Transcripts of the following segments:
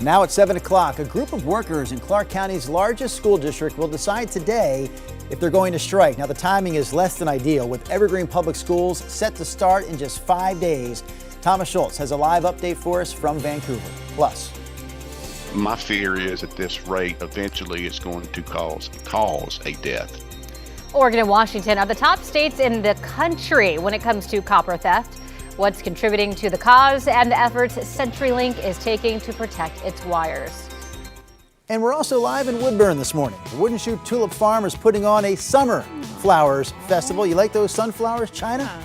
Now at 7 o'clock, a group of workers in Clark County's largest school district will decide today if they're going to strike. Now the timing is less than ideal, with Evergreen Public Schools set to start in just 5 days. Thomas Schultz has a live update for us from Vancouver. Plus, my fear is at this rate, eventually it's going to cause a death. Oregon and Washington are the top states in the country when it comes to copper theft. What's contributing to the cause and the efforts CenturyLink is taking to protect its wires. and we're also live in Woodburn this morning. The Wooden Shoe Tulip Farm is putting on a summer flowers festival. You like those sunflowers, China?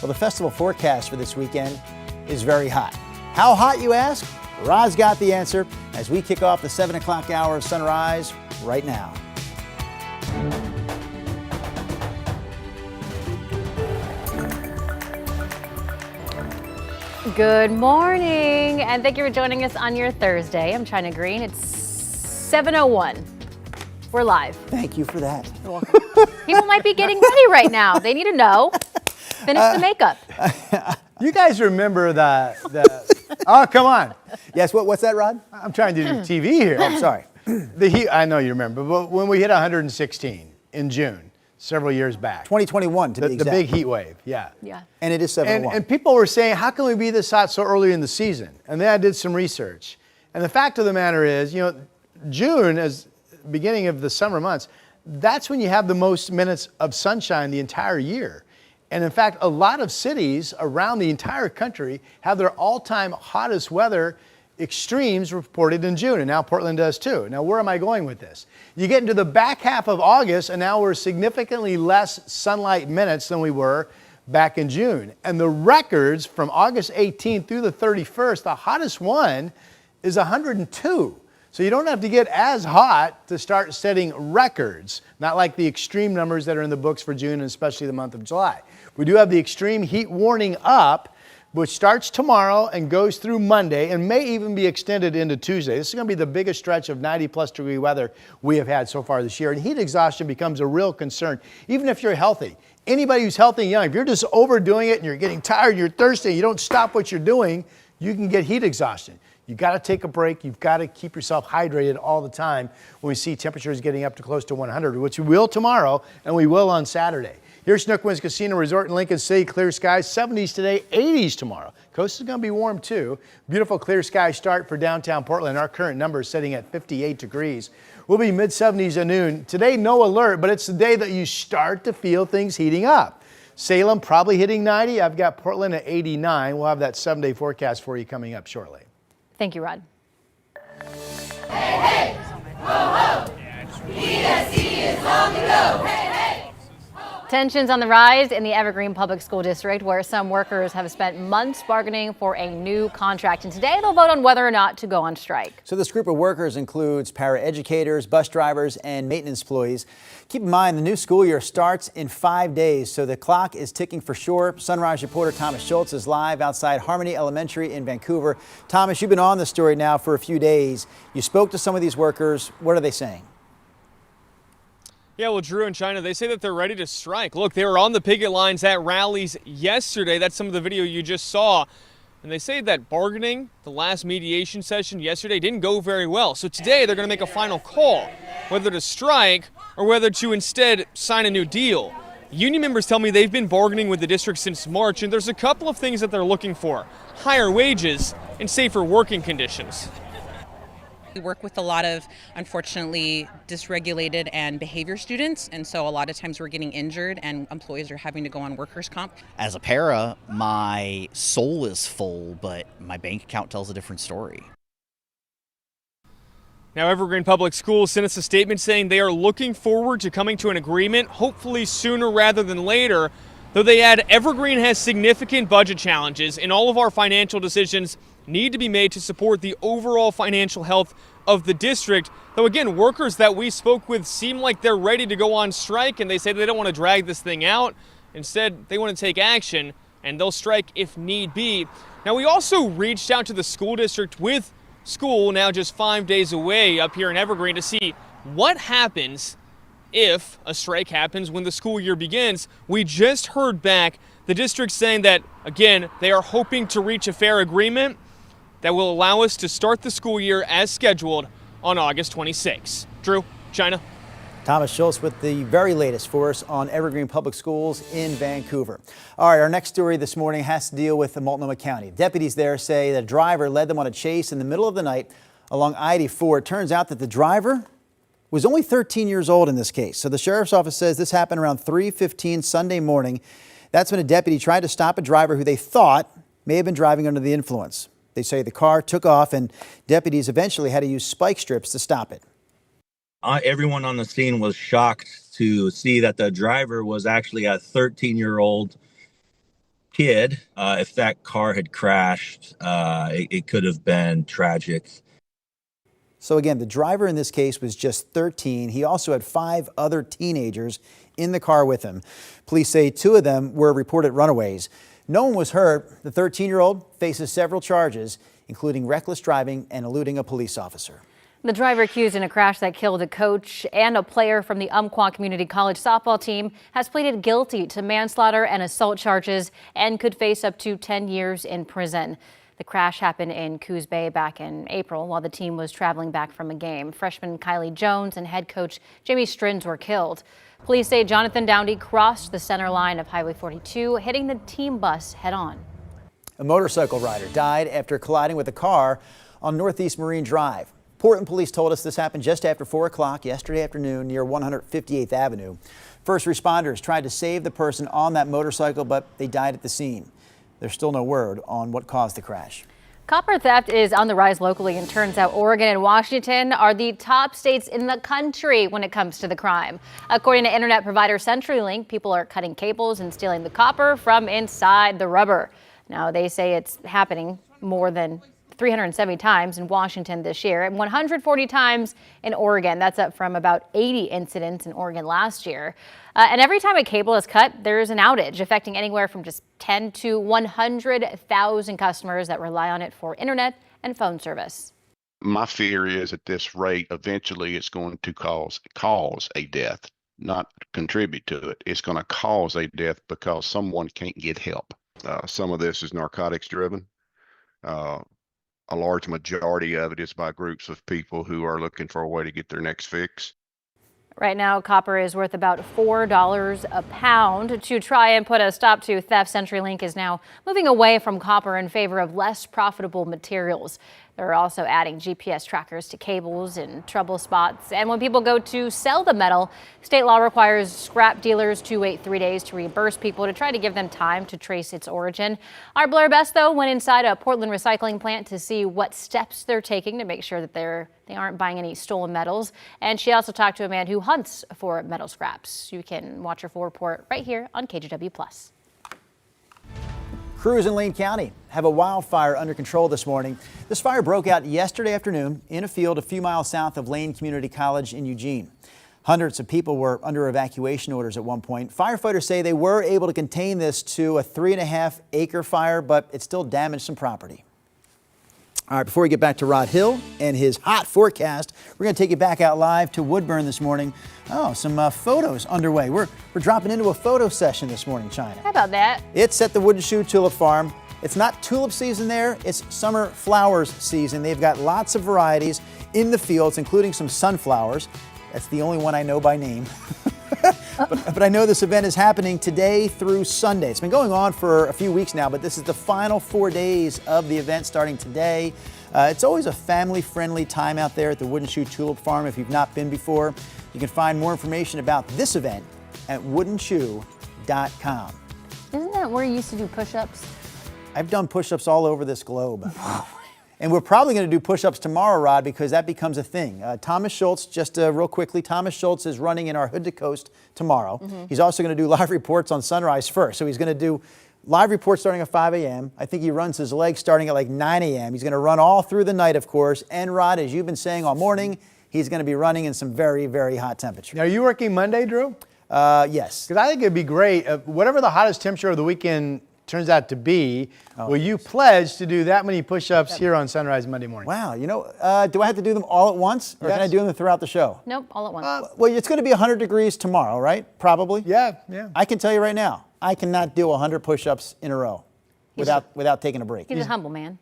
Well, the festival forecast for this weekend is very hot. How hot, you ask? Rod's got the answer as we kick off the 7 o'clock hour of sunrise right now. Good morning, and thank you for joining us on your Thursday. I'm China Green. It's 7:01. We're live. Thank you for that. You're welcome. People might be getting ready right now. They need to know. Finish the makeup. You guys remember the oh, come on. Yes, what's that, Rod? I'm trying to do TV here. Oh, I'm sorry. The heat, I know you remember, but when we hit 116 in June, several years back. 2021 to be exact. The big heat wave, yeah. Yeah. And it is 7:01. And people were saying, how can we be this hot so early in the season? And then I did some research. And the fact of the matter is, you know, June, as beginning of the summer months, that's when you have the most minutes of sunshine the entire year. And in fact, a lot of cities around the entire country have their all-time hottest weather extremes reported in June, and now Portland does too. Now, where am I going with this? You get into the back half of August, and now we're significantly less sunlight minutes than we were back in June. And the records from August 18th through the 31st, the hottest one is 102. So you don't have to get as hot to start setting records, not like the extreme numbers that are in the books for June and especially the month of July. We do have the extreme heat warning up, which starts tomorrow and goes through Monday and may even be extended into Tuesday. This is going to be the biggest stretch of 90-plus degree weather we have had so far this year. And heat exhaustion becomes a real concern, even if you're healthy. Anybody who's healthy and young, if you're just overdoing it and you're getting tired, you're thirsty, you don't stop what you're doing, you can get heat exhaustion. You got to take a break. You've got to keep yourself hydrated all the time when we see temperatures getting up to close to 100, which we will tomorrow and we will on Saturday. Here's Snook Winds Casino Resort in Lincoln City. Clear skies, 70s today, 80s tomorrow. Coast is going to be warm too. Beautiful clear sky start for downtown Portland. Our current number is sitting at 58 degrees. We'll be mid-70s at noon. Today, no alert, but it's the day that you start to feel things heating up. Salem probably hitting 90. I've got Portland at 89. We'll have that 7-day forecast for you coming up shortly. Thank you, Rod. Hey, hey, ho, ho. ESC is on the go. Hey, hey. Tensions on the rise in the Evergreen Public School District, where some workers have spent months bargaining for a new contract. And today they'll vote on whether or not to go on strike. So this group of workers includes paraeducators, bus drivers, and maintenance employees. Keep in mind, the new school year starts in 5 days, so the clock is ticking for sure. Sunrise reporter Thomas Schultz is live outside Harmony Elementary in Vancouver. Thomas, you've been on the story now for a few days. You spoke to some of these workers. What are they saying? Yeah, well, Drew and China, they say that they're ready to strike. Look, they were on the picket lines at rallies yesterday. That's some of the video you just saw. And they say that bargaining, the last mediation session yesterday, didn't go very well. So today they're going to make a final call, whether to strike or whether to instead sign a new deal. Union members tell me they've been bargaining with the district since March, and there's a couple of things that they're looking for: higher wages and safer working conditions. We work with a lot of, unfortunately, dysregulated and behavior students, and so a lot of times we're getting injured and employees are having to go on workers' comp. As a para, my soul is full, but my bank account tells a different story. Now, Evergreen Public Schools sent us a statement saying they are looking forward to coming to an agreement, hopefully sooner rather than later. Though they add, Evergreen has significant budget challenges, and all of our financial decisions need to be made to support the overall financial health of the district. Though again, workers that we spoke with seem like they're ready to go on strike, and they say they don't want to drag this thing out. Instead, they want to take action, and they'll strike if need be. Now, we also reached out to the school district with school now just 5 days away up here in Evergreen to see what happens if a strike happens when the school year begins. We just heard back the district saying that, again, they are hoping to reach a fair agreement, that will allow us to start the school year as scheduled on August 26. Drew, China. Thomas Schultz with the very latest for us on Evergreen Public Schools in Vancouver. All right, our next story this morning has to deal with Multnomah County. Deputies there say the driver led them on a chase in the middle of the night along I-84. It turns out that the driver was only 13 years old in this case. So the sheriff's office says this happened around 3:15 Sunday morning. That's when a deputy tried to stop a driver who they thought may have been driving under the influence. They say the car took off and deputies eventually had to use spike strips to stop it. Everyone on the scene was shocked to see that the driver was actually a 13-year-old kid. If that car had crashed, it could have been tragic. So again, the driver in this case was just 13. He also had 5 other teenagers in the car with him. Police say 2 of them were reported runaways. No one was hurt. The 13-year-old faces several charges, including reckless driving and eluding a police officer. The driver accused in a crash that killed a coach and a player from the Umpqua Community College softball team has pleaded guilty to manslaughter and assault charges and could face up to 10 years in prison. The crash happened in Coos Bay back in April while the team was traveling back from a game. Freshman Kylie Jones and head coach Jamie Strins were killed. Police say Jonathan Downey crossed the center line of Highway 42, hitting the team bus head on. A motorcycle rider died after colliding with a car on Northeast Marine Drive. Portland police told us this happened just after 4 o'clock yesterday afternoon near 158th Avenue. First responders tried to save the person on that motorcycle, but they died at the scene. There's still no word on what caused the crash. Copper theft is on the rise locally, and turns out Oregon and Washington are the top states in the country when it comes to the crime. According to internet provider CenturyLink, people are cutting cables and stealing the copper from inside the rubber. Now, they say it's happening more than 370 times in Washington this year and 140 times in Oregon. That's up from about 80 incidents in Oregon last year. And every time a cable is cut, there's an outage affecting anywhere from just 10 to 100,000 customers that rely on it for internet and phone service. My fear is at this rate, eventually it's going to cause a death, not contribute to it. It's going to cause a death because someone can't get help. Some of this is narcotics driven. A large majority of it is by groups of people who are looking for a way to get their next fix. Right now, copper is worth about $4 a pound. To try and put a stop to theft, CenturyLink is now moving away from copper in favor of less profitable materials. They're also adding GPS trackers to cables in trouble spots. And when people go to sell the metal, state law requires scrap dealers to wait 3 days to reimburse people to try to give them time to trace its origin. Our Blair Best, though, went inside a Portland recycling plant to see what steps they're taking to make sure that they aren't buying any stolen metals. And she also talked to a man who hunts for metal scraps. You can watch her full report right here on KGW+. Crews in Lane County have a wildfire under control this morning. This fire broke out yesterday afternoon in a field a few miles south of Lane Community College in Eugene. Hundreds of people were under evacuation orders at one point. Firefighters say they were able to contain this to a 3.5-acre fire, but it still damaged some property. All right, before we get back to Rod Hill and his hot forecast, we're going to take you back out live to Woodburn this morning. Oh, some photos underway. We're dropping into a photo session this morning, China. How about that? It's at the Wooden Shoe Tulip Farm. It's not tulip season there, it's summer flowers season. They've got lots of varieties in the fields, including some sunflowers. That's the only one I know by name. But I know this event is happening today through Sunday. It's been going on for a few weeks now, but this is the final 4 days of the event starting today. It's always a family-friendly time out there at the Wooden Shoe Tulip Farm. If you've not been before, you can find more information about this event at woodenshoe.com. Isn't that where you used to do push-ups? I've done push-ups all over this globe. And we're probably going to do push-ups tomorrow, Rod, because that becomes a thing. Thomas Schultz, just real quickly, Thomas Schultz is running in our Hood to Coast tomorrow. He's also going to do live reports on Sunrise first. So he's going to do live reports starting at 5 a.m. I think he runs his legs starting at like 9 a.m. He's going to run all through the night, of course. And Rod, as you've been saying all morning, he's going to be running in some very, very hot temperatures. Now, are you working Monday, Drew? Yes. Because I think it'd be great, whatever the hottest temperature of the weekend turns out to be, will you pledge to do that many push-ups here on Sunrise Monday morning? Wow, you know, do I have to do them all at once, or can I do them throughout the show? Nope, all at once. Well, it's going to be 100 degrees tomorrow, right? Probably. Yeah. I can tell you right now, I cannot do 100 push-ups in a row without taking a break. He's a humble man.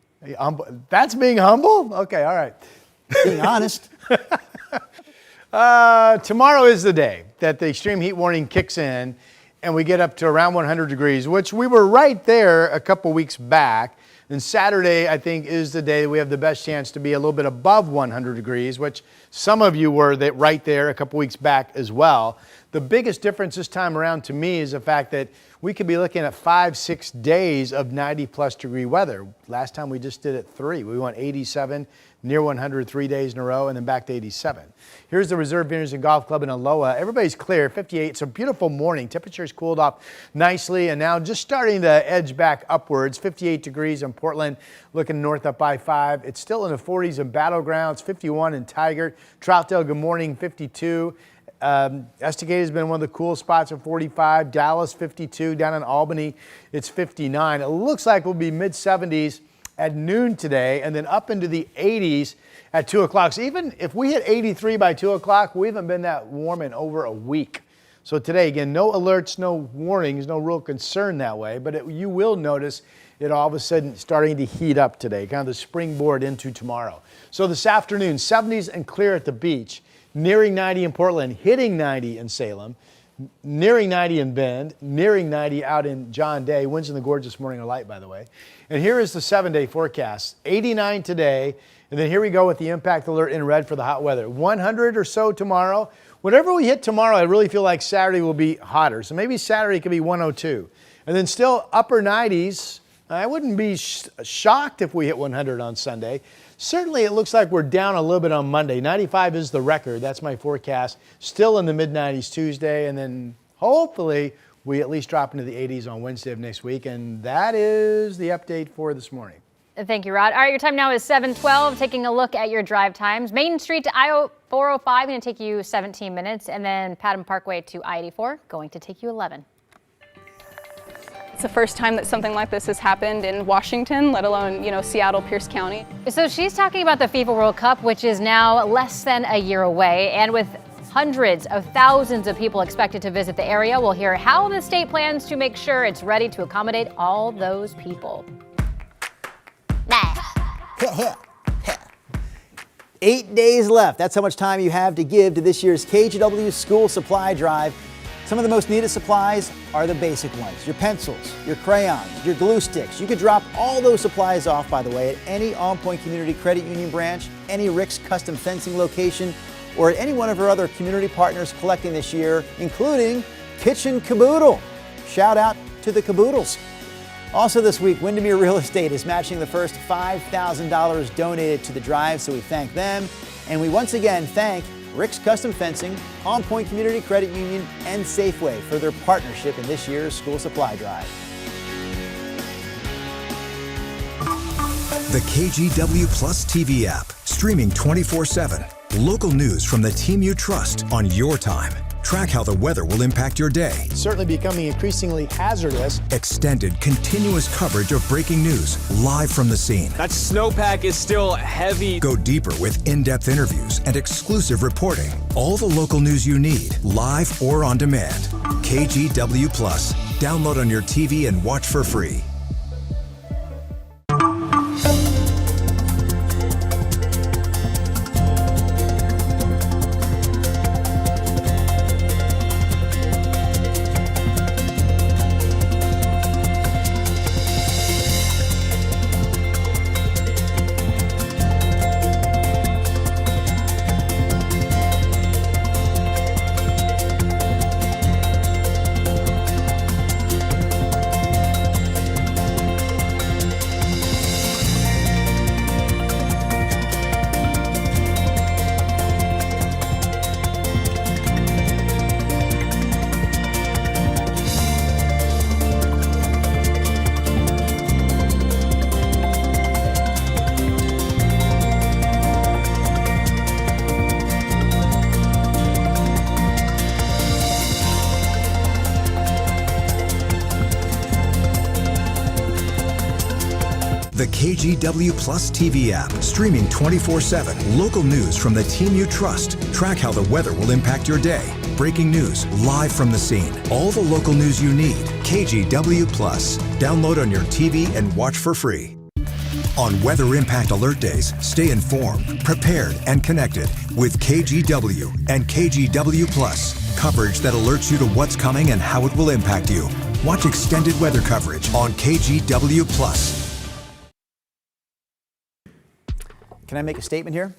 That's being humble? Okay, all right. Being honest. Tomorrow is the day that the extreme heat warning kicks in and we get up to around 100 degrees, which we were right there a couple weeks back. And Saturday, I think, is the day that we have the best chance to be a little bit above 100 degrees, which some of you were right there a couple weeks back as well. The biggest difference this time around to me is the fact that we could be looking at 5-6 days of 90+ degree weather. Last time we just did it 3. We went 87, near 100 3 days in a row, and then back to 87. Here's the Reserve Vineyards and Golf Club in Aloha. Everybody's clear, 58. It's a beautiful morning. Temperatures cooled off nicely and now just starting to edge back upwards. 58 degrees in Portland, looking north up I-5. It's still in the 40s in Battlegrounds, 51 in Tigard. Troutdale, good morning, 52. Estacade has been one of the cool spots at 45. Dallas, 52. Down in Albany, it's 59. It looks like we'll be mid-70s at noon today and then up into the 80s at 2 o'clock. So even if we hit 83 by 2 o'clock, we haven't been that warm in over a week. So today, again, no alerts, no warnings, no real concern that way, but you will notice it all of a sudden starting to heat up today, kind of the springboard into tomorrow. So this afternoon, 70s and clear at the beach, nearing 90 in Portland, hitting 90 in Salem, nearing 90 in Bend, nearing 90 out in John Day. Winds in the gorge this morning are light, by the way. And here is the 7-day forecast. 89 today, and then here we go with the impact alert in red for the hot weather. 100 or so tomorrow. Whatever we hit tomorrow, I really feel like Saturday will be hotter. So maybe Saturday could be 102. And then still upper 90s. I wouldn't be shocked if we hit 100 on Sunday. Certainly it looks like we're down a little bit on Monday. 95 is the record. That's my forecast. Still in the mid-90s Tuesday, and then hopefully we at least drop into the 80s on Wednesday of next week. And that is the update for this morning. Thank you, Rod. All right, your time now is 7:12. Taking a look at your drive times. Main Street to I-405 going to take you 17 minutes, and then Padham Parkway to I-84 going to take you 11. It's the first time that something like this has happened in Washington, let alone, Seattle, Pierce County. So she's talking about the FIFA World Cup, which is now less than a year away, and with hundreds of thousands of people expected to visit the area, we'll hear how the state plans to make sure it's ready to accommodate all those people. 8 days left. That's how much time you have to give to this year's KGW school supply drive. Some of the most needed supplies are the basic ones. Your pencils, your crayons, your glue sticks. You could drop all those supplies off, by the way, at any On Point Community Credit Union branch, any Rick's Custom Fencing location, or at any one of our other community partners collecting this year, including Kitchen Caboodle. Shout out to the Caboodles. Also this week, Windermere Real Estate is matching the first $5,000 donated to the drive, so we thank them. And we once again thank Rick's Custom Fencing, On Point Community Credit Union, and Safeway for their partnership in this year's school supply drive. The KGW Plus TV app, streaming 24/7. Local news from the team you trust on your time. Track how the weather will impact your day. Certainly becoming increasingly hazardous. Extended, continuous coverage of breaking news live from the scene. That snowpack is still heavy. Go deeper with in-depth interviews and exclusive reporting. All the local news you need, live or on demand. KGW Plus. Download on your TV and watch for free. The KGW Plus TV app, streaming 24/7. Local news from the team you trust. Track how the weather will impact your day. Breaking news live from the scene. All the local news you need. KGW Plus. Download on your TV and watch for free. On weather impact alert days, stay informed, prepared, and connected with KGW and KGW Plus. Coverage that alerts you to what's coming and how it will impact you. Watch extended weather coverage on KGW Plus. Can I make a statement here?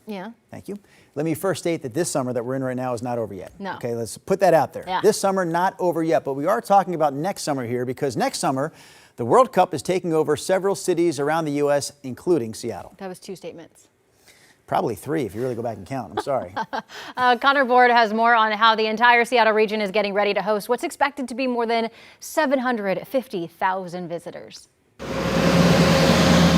Yeah. Thank you. Let me first state that this summer that we're in right now is not over yet. No. Okay, let's put that out there. Yeah. This summer, not over yet, but we are talking about next summer here because next summer, the World Cup is taking over several cities around the U.S., including Seattle. That was 2 statements. Probably 3 if you really go back and count. I'm sorry. Connor Board has more on how the entire Seattle region is getting ready to host what's expected to be more than 750,000 visitors.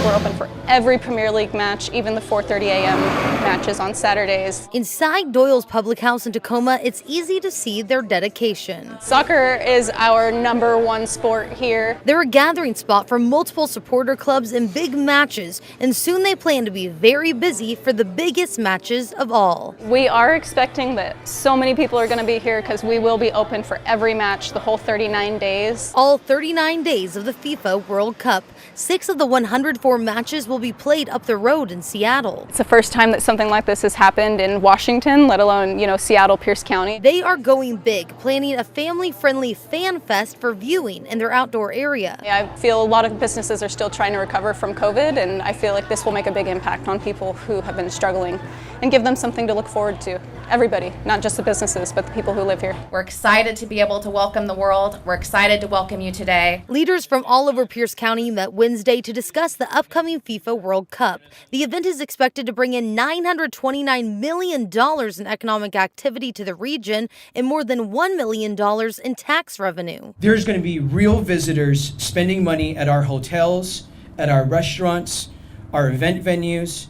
We're open for every Premier League match, even the 4:30 a.m. matches on Saturdays. Inside Doyle's Public House in Tacoma, it's easy to see their dedication. Soccer is our #1 sport here. They're a gathering spot for multiple supporter clubs and big matches, and soon they plan to be very busy for the biggest matches of all. We are expecting that so many people are going to be here because we will be open for every match the whole 39 days. All 39 days of the FIFA World Cup. 6 of the 104 matches will be played up the road in Seattle. It's the first time that something like this has happened in Washington, let alone, Seattle, Pierce County. They are going big, planning a family-friendly fan fest for viewing in their outdoor area. I feel a lot of businesses are still trying to recover from COVID, and I feel like this will make a big impact on people who have been struggling and give them something to look forward to. Everybody, not just the businesses, but the people who live here. We're excited to be able to welcome the world. We're excited to welcome you today. Leaders from all over Pierce County met Wednesday to discuss the upcoming FIFA World Cup. The event is expected to bring in $929 million in economic activity to the region and more than $1 million in tax revenue. There's going to be real visitors spending money at our hotels, at our restaurants, our event venues,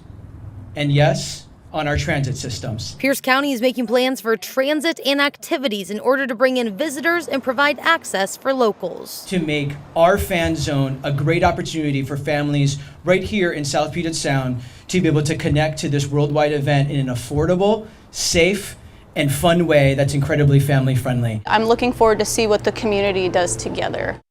and yes, on our transit systems. Pierce County is making plans for transit and activities in order to bring in visitors and provide access for locals. To make our fan zone a great opportunity for families right here in South Puget Sound to be able to connect to this worldwide event in an affordable, safe, and fun way that's incredibly family friendly. I'm looking forward to see what the community does together.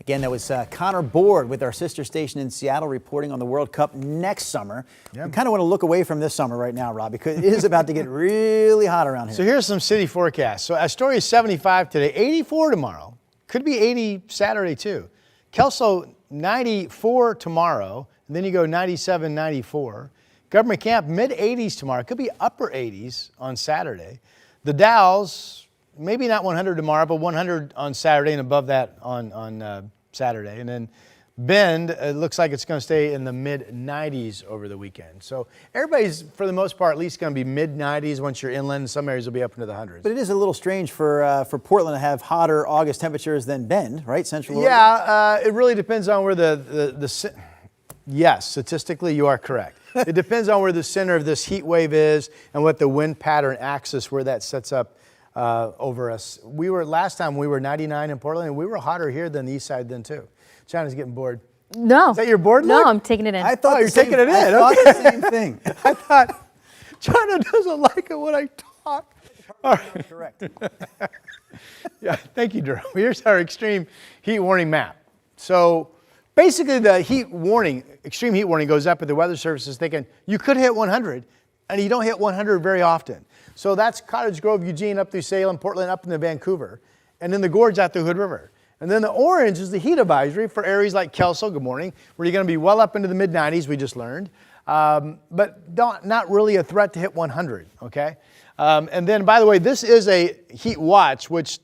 Again, that was Connor Board with our sister station in Seattle reporting on the World Cup next summer. We kind of want to look away from this summer right now, Rob, because it is about to get really hot around here. So here's some city forecasts. So Astoria is 75 today, 84 tomorrow. Could be 80 Saturday too. Kelso 94 tomorrow, and then you go 97, 94. Government Camp mid-80s tomorrow. Could be upper 80s on Saturday. The Dalles, maybe not 100 tomorrow, but 100 on Saturday and above that on Saturday. And then Bend, it looks like it's going to stay in the mid-90s over the weekend. So everybody's, for the most part, at least going to be mid-90s once you're inland. Some areas will be up into the hundreds. But it is a little strange for Portland to have hotter August temperatures than Bend, right? Central Oregon? Yeah, it really depends on where yes, statistically you are correct. It depends on where the center of this heat wave is and what the wind pattern axis, where that sets up over us. Last time we were 99 in Portland, and we were hotter here than the east side then too. China's getting bored. No. Is that your board No, look? I'm taking it in. I thought you're taking it in. I thought the same thing. I thought China doesn't like it when I talk. All right. Correct. Yeah, thank you, Durham. Here's our extreme heat warning map. So basically the extreme heat warning goes up, but the Weather Service is thinking you could hit 100, and you don't hit 100 very often. So that's Cottage Grove, Eugene, up through Salem, Portland, up into Vancouver, and then the gorge out through Hood River. And then the orange is the heat advisory for areas like Kelso, good morning, where you're going to be well up into the mid-90s, we just learned, but not really a threat to hit 100, okay? And then, by the way, this is a heat watch, which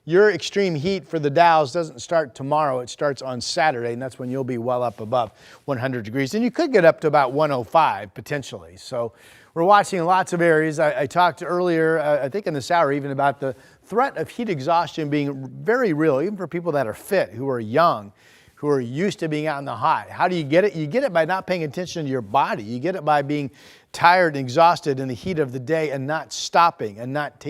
your extreme heat for the Dows doesn't start tomorrow. It starts on Saturday, and that's when you'll be well up above 100 degrees. And you could get up to about 105, potentially. So we're watching lots of areas. I talked earlier, I think in this hour, even about the threat of heat exhaustion being very real, even for people that are fit, who are young, who are used to being out in the hot. How do you get it? You get it by not paying attention to your body. You get it by being tired and exhausted in the heat of the day and not stopping and not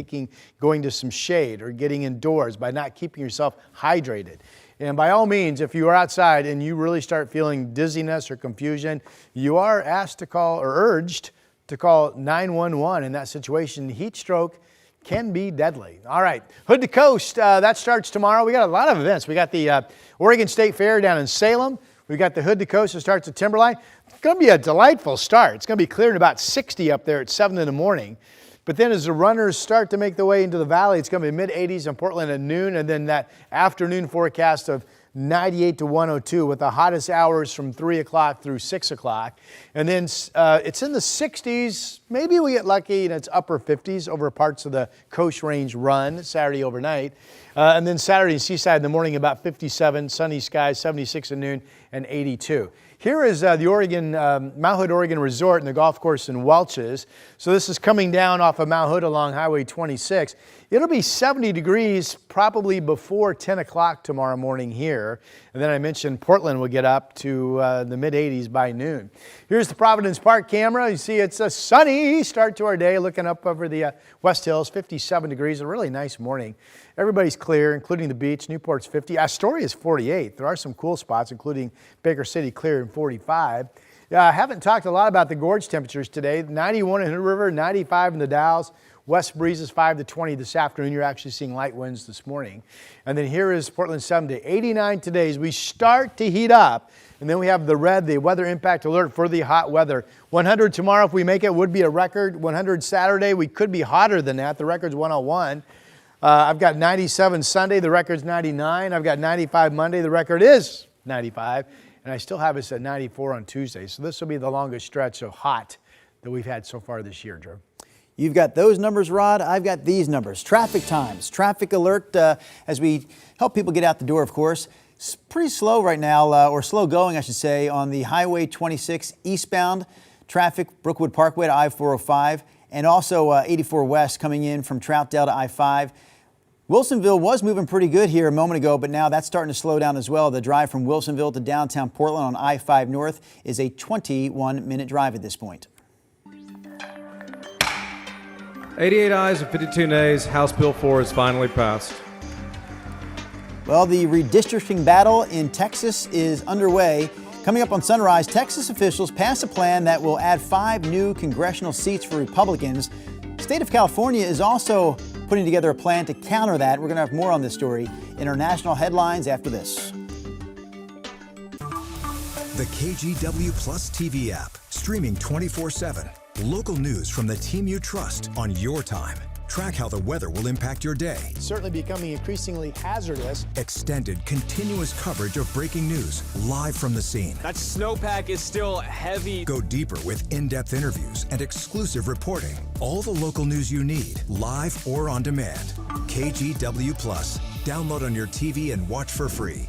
going to some shade or getting indoors, by not keeping yourself hydrated. And by all means, if you are outside and you really start feeling dizziness or confusion, you are asked to call, or urged to call 911 in that situation. Heat stroke can be deadly. All right, Hood to Coast, that starts tomorrow. We got a lot of events. We got the Oregon State Fair down in Salem. We got the Hood to Coast that starts at Timberline. It's going to be a delightful start. It's going to be clearing about 60 up there at 7 in the morning. But then as the runners start to make their way into the valley, it's going to be mid-80s in Portland at noon, and then that afternoon forecast of 98 to 102 with the hottest hours from 3 o'clock through 6 o'clock. And then it's in the 60s. Maybe we get lucky and it's upper 50s over parts of the Coast Range run Saturday overnight. And then Saturday Seaside in the morning about 57, sunny skies, 76 at noon, and 82. Here is the Oregon, Mount Hood, Oregon Resort and the golf course in Welch's. So this is coming down off of Mount Hood along Highway 26. It'll be 70 degrees probably before 10 o'clock tomorrow morning here. And then I mentioned Portland will get up to the mid-80s by noon. Here's the Providence Park camera. You see it's a sunny start to our day, looking up over the West Hills, 57 degrees, a really nice morning. Everybody's clear, including the beach. Newport's 50. Astoria is 48. There are some cool spots, including Baker City clear in 45. I haven't talked a lot about the gorge temperatures today. 91 in Hood River, 95 in the Dalles. West breezes 5 to 20 this afternoon. You're actually seeing light winds this morning. And then here is Portland 70, 89 today as we start to heat up. And then we have the red, the weather impact alert for the hot weather. 100 tomorrow if we make it would be a record. 100 Saturday, we could be hotter than that. The record's 101. I've got 97 Sunday, the record's 99. I've got 95 Monday, the record is 95. And I still have us at 94 on Tuesday. So this will be the longest stretch of hot that we've had so far this year, Drew. You've got those numbers, Rod. I've got these numbers. Traffic times, traffic alert as we help people get out the door, of course. It's pretty slow right now, or slow going, I should say, on the Highway 26 eastbound traffic, Brookwood Parkway to I-405, and also 84 West coming in from Troutdale to I-5. Wilsonville was moving pretty good here a moment ago, but now that's starting to slow down as well. The drive from Wilsonville to downtown Portland on I-5 North is a 21-minute drive at this point. 88 ayes and 52 nays. House Bill 4 is finally passed. Well, the redistricting battle in Texas is underway. Coming up on Sunrise, Texas officials pass a plan that will add 5 new congressional seats for Republicans. The state of California is also putting together a plan to counter that. We're going to have more on this story in our national headlines after this. The KGW Plus TV app, streaming 24/7. Local news from the team you trust on your time. Track how the weather will impact your day. It's certainly becoming increasingly hazardous. Extended, continuous coverage of breaking news live from the scene. That snowpack is still heavy. Go deeper with in-depth interviews and exclusive reporting. All the local news you need, live or on demand. KGW Plus. Download on your TV and watch for free.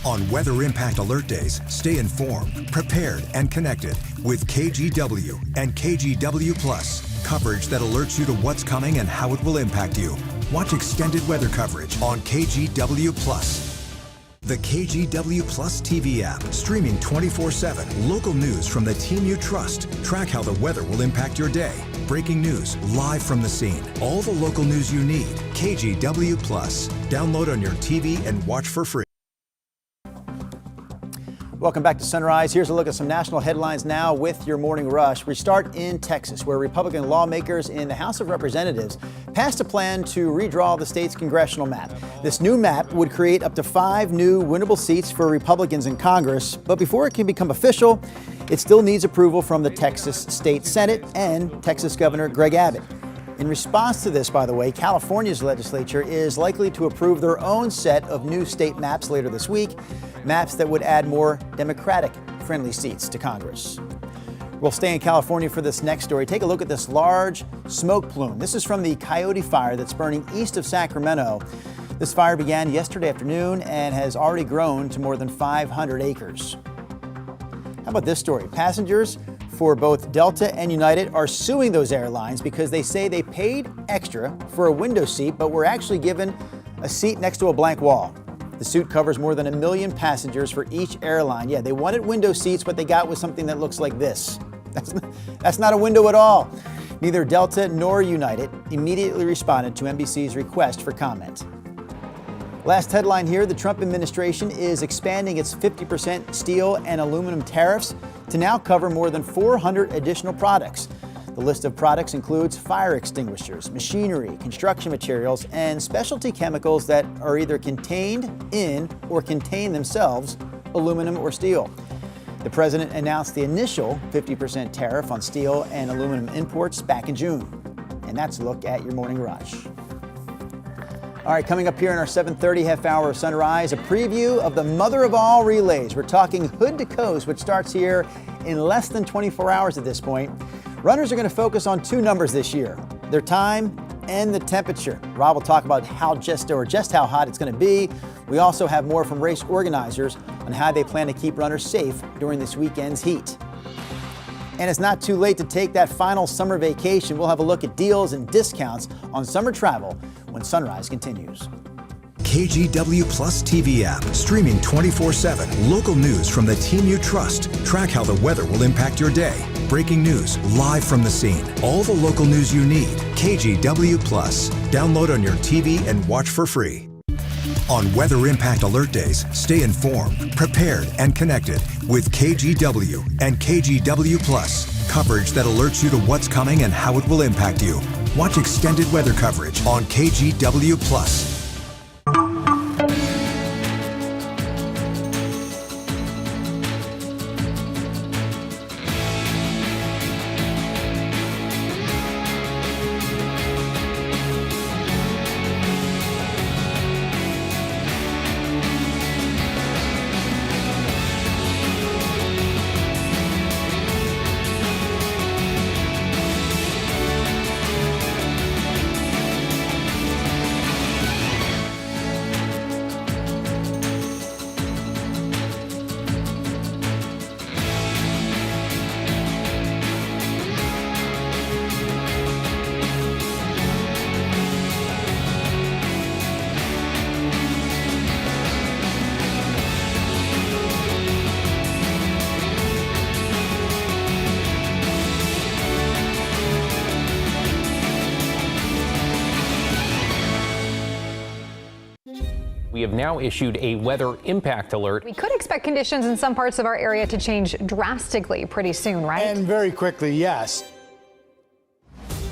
On Weather Impact Alert Days, stay informed, prepared, and connected with KGW and KGW Plus. Coverage that alerts you to what's coming and how it will impact you. Watch extended weather coverage on KGW Plus. The KGW Plus TV app, streaming 24/7. Local news from the team you trust. Track how the weather will impact your day. Breaking news live from the scene. All the local news you need. KGW Plus. Download on your TV and watch for free. Welcome back to Sunrise. Here's a look at some national headlines now with your morning rush. We start in Texas, where Republican lawmakers in the House of Representatives passed a plan to redraw the state's congressional map. This new map would create up to 5 new winnable seats for Republicans in Congress. But before it can become official, it still needs approval from the Texas State Senate and Texas Governor Greg Abbott. In response to this, by the way, California's legislature is likely to approve their own set of new state maps later this week, maps that would add more Democratic-friendly seats to Congress. We'll stay in California for this next story. Take a look at this large smoke plume. This is from the Coyote Fire that's burning east of Sacramento. This fire began yesterday afternoon and has already grown to more than 500 acres. How about this story? Passengers for both Delta and United are suing those airlines because they say they paid extra for a window seat but were actually given a seat next to a blank wall. The suit covers more than 1 million passengers for each airline. Yeah, they wanted window seats. What they got was something that looks like this. That's not a window at all. Neither Delta nor United immediately responded to NBC's request for comment. Last headline here, the Trump administration is expanding its 50% steel and aluminum tariffs to now cover more than 400 additional products. The list of products includes fire extinguishers, machinery, construction materials, and specialty chemicals that are either contained in or contain themselves aluminum or steel. The president announced the initial 50% tariff on steel and aluminum imports back in June. And that's a look at your morning rush. All right, coming up here in our 7:30 half hour of Sunrise, a preview of the mother of all relays. We're talking Hood to Coast, which starts here in less than 24 hours at this point. Runners are going to focus on 2 numbers this year, their time and the temperature. Rob will talk about just how hot it's going to be. We also have more from race organizers on how they plan to keep runners safe during this weekend's heat. And it's not too late to take that final summer vacation. We'll have a look at deals and discounts on summer travel when Sunrise continues. KGW Plus TV app, streaming 24/7. Local news from the team you trust. Track how the weather will impact your day. Breaking news live from the scene. All the local news you need. KGW Plus. Download on your TV and watch for free. On Weather Impact Alert Days, stay informed, prepared, and connected with KGW and KGW Plus. Coverage that alerts you to what's coming and how it will impact you. Watch extended weather coverage on KGW Plus. We have now issued a weather impact alert. We could expect conditions in some parts of our area to change drastically pretty soon, right? And very quickly, yes.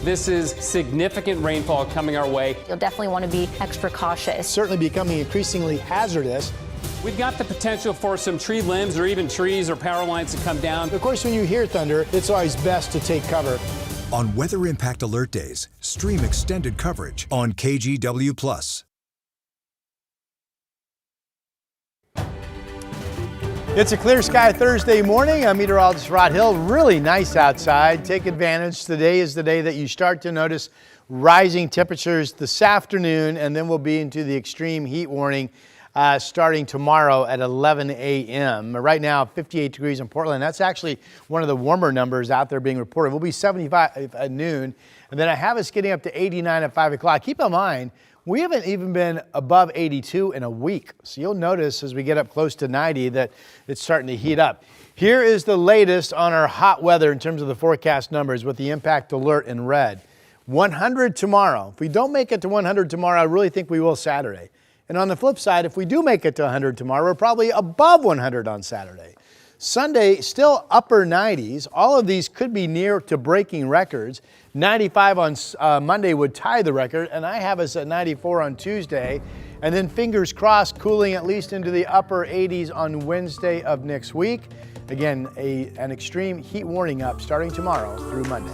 This is significant rainfall coming our way. You'll definitely want to be extra cautious. Certainly becoming increasingly hazardous. We've got the potential for some tree limbs or even trees or power lines to come down. Of course, when you hear thunder, it's always best to take cover. On Weather Impact Alert Days, stream extended coverage on KGW Plus. It's a clear sky Thursday morning. I'm meteorologist Rod Hill. Really nice outside. Take advantage. Today is the day that you start to notice rising temperatures this afternoon, and then we'll be into the extreme heat warning starting tomorrow at 11 a.m. Right now, 58 degrees in Portland. That's actually one of the warmer numbers out there being reported. We'll be 75 at noon, and then I have us getting up to 89 at 5 o'clock. Keep in mind, we haven't even been above 82 in a week. So you'll notice as we get up close to 90 that it's starting to heat up. Here is the latest on our hot weather in terms of the forecast numbers with the impact alert in red. 100 tomorrow. If we don't make it to 100 tomorrow, I really think we will Saturday. And on the flip side, if we do make it to 100 tomorrow, we're probably above 100 on Saturday. Sunday, still upper 90s. All of these could be near to breaking records. 95 on Monday would tie the record, and I have us at 94 on Tuesday. And then fingers crossed, cooling at least into the upper 80s on Wednesday of next week. Again, an extreme heat warning up starting tomorrow through Monday.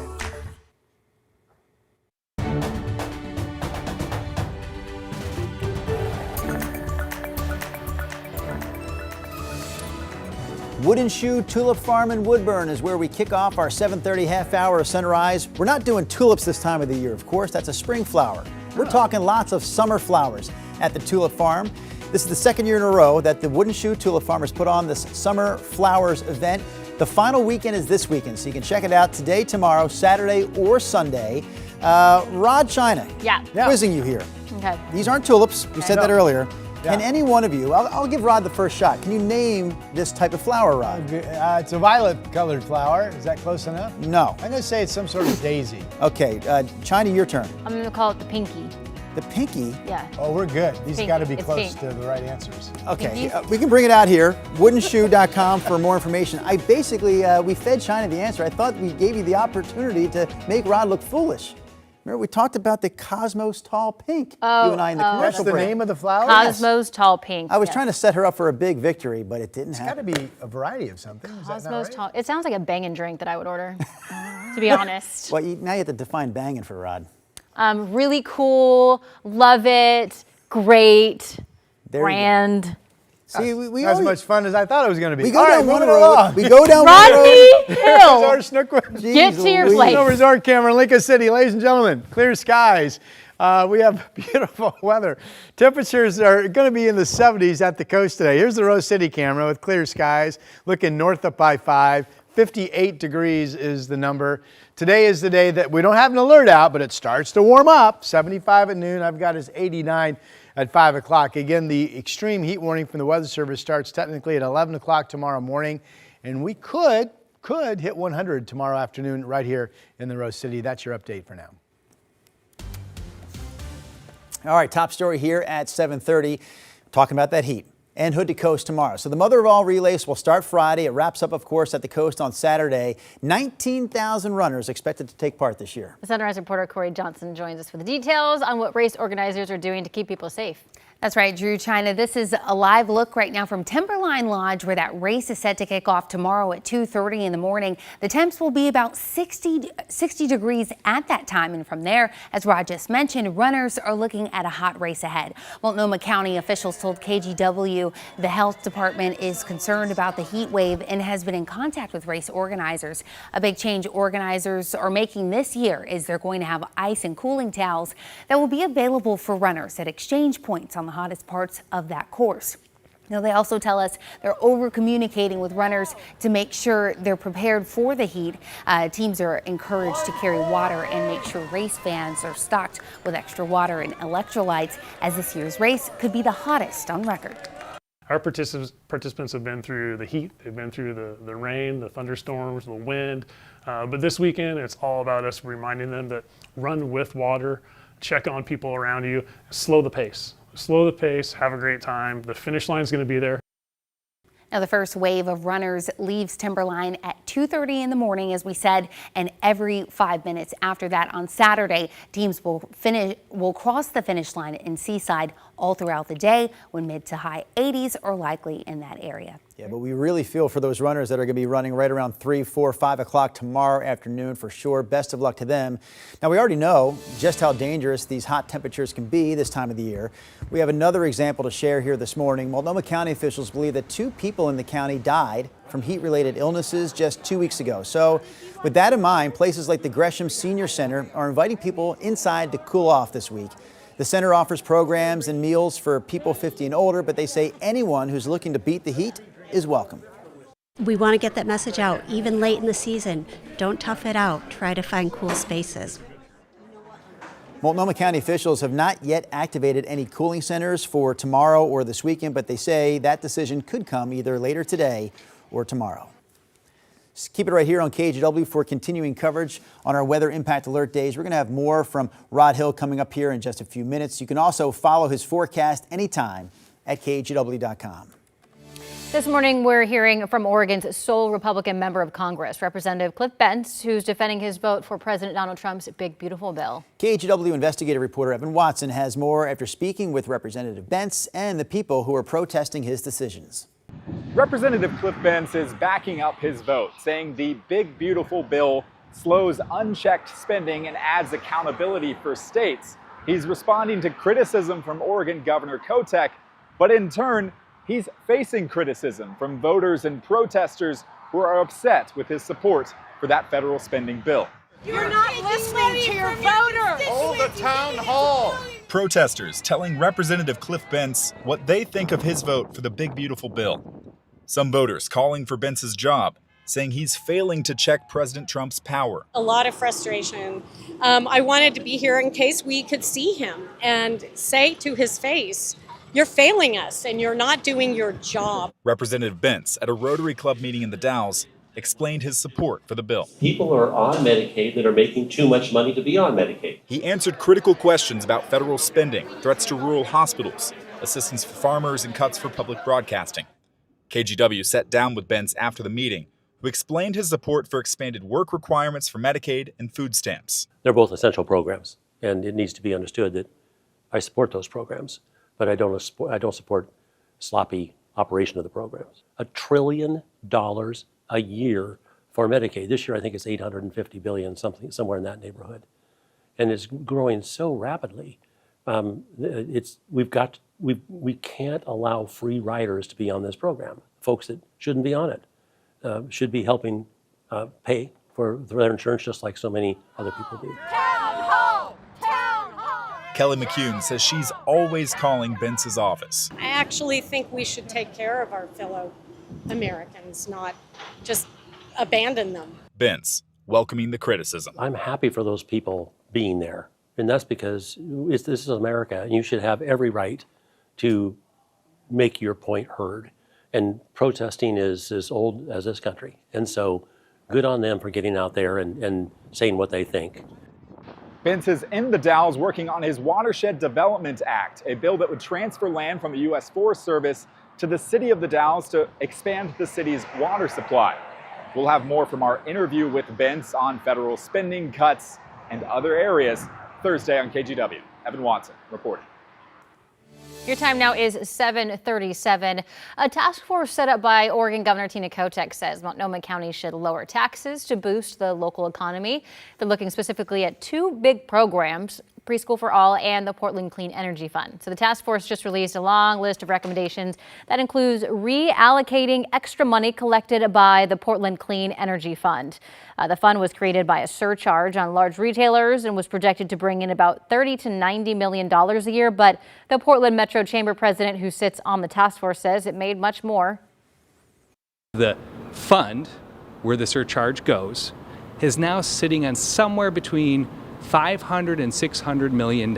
Wooden Shoe Tulip Farm in Woodburn is where we kick off our 7:30 half hour of Sunrise. We're not doing tulips this time of the year, of course. That's a spring flower. We're talking lots of summer flowers at the Tulip Farm. This is the second year in a row that the Wooden Shoe Tulip Farm has put on this Summer Flowers event. The final weekend is this weekend, so you can check it out today, tomorrow, Saturday, or Sunday. Rod China, quizzing you here. Okay. These aren't tulips. We said that earlier. Yeah. Can any one of you, I'll give Rod the first shot. Can you name this type of flower, Rod? It's a violet-colored flower. Is that close enough? No. I'm going to say it's some sort of daisy. Okay, China, your turn. I'm going to call it the pinky. The pinky? Yeah. Oh, we're good. These Pink. got to be It's close pink. to the right answers. Okay, we can bring it out here. Woodenshoe.com for more information. I basically, we fed China the answer. I thought we gave you the opportunity to make Rod look foolish. Remember, we talked about the Cosmos Tall Pink, you and I in the commercial That's the break. name of the flower? Cosmos Tall Pink. I was trying to set her up for a big victory, but it didn't happen. It's got to be a variety of something. Is that not Cosmos right? Tall. It sounds like a banging drink that I would order, to be honest. Well, now you have to define banging for Rod. Really cool. Love it. Great. Brand. See, we Not as always, much fun as I thought it was going to be. we go All right, down one moving road. along. We go down one road. Rodney Hill. Resort Snookwood. Get to your Louise. place. No resort camera in Lincoln City, ladies and gentlemen. Clear skies. We have beautiful weather. Temperatures are going to be in the 70s at the coast today. Here's the Rose City camera with clear skies, looking north up I-5. 58 degrees is the number. Today is the day that we don't have an alert out, but it starts to warm up. 75 at noon. I've got is 89 at 5 o'clock. Again, the extreme heat warning from the Weather Service starts technically at 11 o'clock tomorrow morning, and we could hit 100 tomorrow afternoon right here in the Rose City. That's your update for now. All right, top story here at 7:30, talking about that heat. And Hood to Coast tomorrow. So the Mother of All Relays will start Friday. It wraps up, of course, at the coast on Saturday. 19,000 runners expected to take part this year. Sunrise reporter Corey Johnson joins us for the details on what race organizers are doing to keep people safe. That's right, Drew. China, this is a live look right now from Timberline Lodge, where that race is set to kick off tomorrow at 2:30 in the morning. The temps will be about 60 degrees at that time. And from there, as Rod just mentioned, runners are looking at a hot race ahead. Multnomah County officials told KGW the health department is concerned about the heat wave and has been in contact with race organizers. A big change organizers are making this year is they're going to have ice and cooling towels that will be available for runners at exchange points on the hottest parts of that course. Now, they also tell us they're over communicating with runners to make sure they're prepared for the heat. Teams are encouraged to carry water and make sure race fans are stocked with extra water and electrolytes, as this year's race could be the hottest on record. Our participants have been through the heat, they've been through the rain, the thunderstorms, the wind, but this weekend it's all about us reminding them that run with water, check on people around you, slow the pace. Slow the pace, have a great time. The finish line is going to be there. Now, the first wave of runners leaves Timberline at 2:30 in the morning, as we said, and every 5 minutes after that on Saturday, teams will cross the finish line in Seaside all throughout the day, when mid to high 80s are likely in that area. Yeah, but we really feel for those runners that are going to be running right around 3, 4, 5 o'clock tomorrow afternoon for sure. Best of luck to them. Now, we already know just how dangerous these hot temperatures can be this time of the year. We have another example to share here this morning. Multnomah County officials believe that 2 people in the county died from heat-related illnesses just 2 weeks ago. So with that in mind, places like the Gresham Senior Center are inviting people inside to cool off this week. The center offers programs and meals for people 50 and older, but they say anyone who's looking to beat the heat is welcome. We want to get that message out, even late in the season. Don't tough it out. Try to find cool spaces. Multnomah County officials have not yet activated any cooling centers for tomorrow or this weekend, but they say that decision could come either later today or tomorrow. Just keep it right here on KGW for continuing coverage on our weather impact alert days. We're going to have more from Rod Hill coming up here in just a few minutes. You can also follow his forecast anytime at KGW.com. This morning, we're hearing from Oregon's sole Republican member of Congress, Representative Cliff Bentz, who's defending his vote for President Donald Trump's big, beautiful bill. KGW investigative reporter Evan Watson has more after speaking with Representative Bentz and the people who are protesting his decisions. Representative Cliff Bentz is backing up his vote, saying the big, beautiful bill slows unchecked spending and adds accountability for states. He's responding to criticism from Oregon Governor Kotek, but in turn, he's facing criticism from voters and protesters who are upset with his support for that federal spending bill. You're not listening to your voters. Hold the town hall. Protesters telling Representative Cliff Bentz what they think of his vote for the big beautiful bill. Some voters calling for Bentz's job, saying he's failing to check President Trump's power. A lot of frustration. I wanted to be here in case we could see him and say to his face, you're failing us and you're not doing your job. Representative Bentz, at a Rotary Club meeting in the Dalles, explained his support for the bill. People are on Medicaid that are making too much money to be on Medicaid. He answered critical questions about federal spending, threats to rural hospitals, assistance for farmers, and cuts for public broadcasting. KGW sat down with Bentz after the meeting, who explained his support for expanded work requirements for Medicaid and food stamps. They're both essential programs, and it needs to be understood that I support those programs, but I don't support sloppy operation of the programs. $1 trillion a year for Medicaid. This year, I think it's $850 billion, somewhere in that neighborhood, and it's growing so rapidly. We can't allow free riders to be on this program. Folks that shouldn't be on it should be helping pay for their insurance, just like so many other people do. Kelly McCune says she's always calling Bentz's office. I actually think we should take care of our fellow Americans, not just abandon them. Bentz welcoming the criticism. I'm happy for those people being there, and that's because this is America, and you should have every right to make your point heard. And protesting is as old as this country, and so good on them for getting out there and saying what they think. Bentz is in the Dalles working on his Watershed Development Act, a bill that would transfer land from the U.S. Forest Service to the city of the Dalles to expand the city's water supply. We'll have more from our interview with Bentz on federal spending cuts and other areas Thursday on KGW. Evan Watson reporting. Your time now is 7:37. A task force set up by Oregon Governor Tina Kotek says Multnomah County should lower taxes to boost the local economy. They're looking specifically at two big programs, Preschool for All and the Portland Clean Energy Fund. So the task force just released a long list of recommendations that includes reallocating extra money collected by the Portland Clean Energy Fund. The fund was created by a surcharge on large retailers and was projected to bring in about $30 to $90 million a year. But the Portland Metro Chamber president who sits on the task force says it made much more. The fund, where the surcharge goes, is now sitting on somewhere between $500 and $600 million,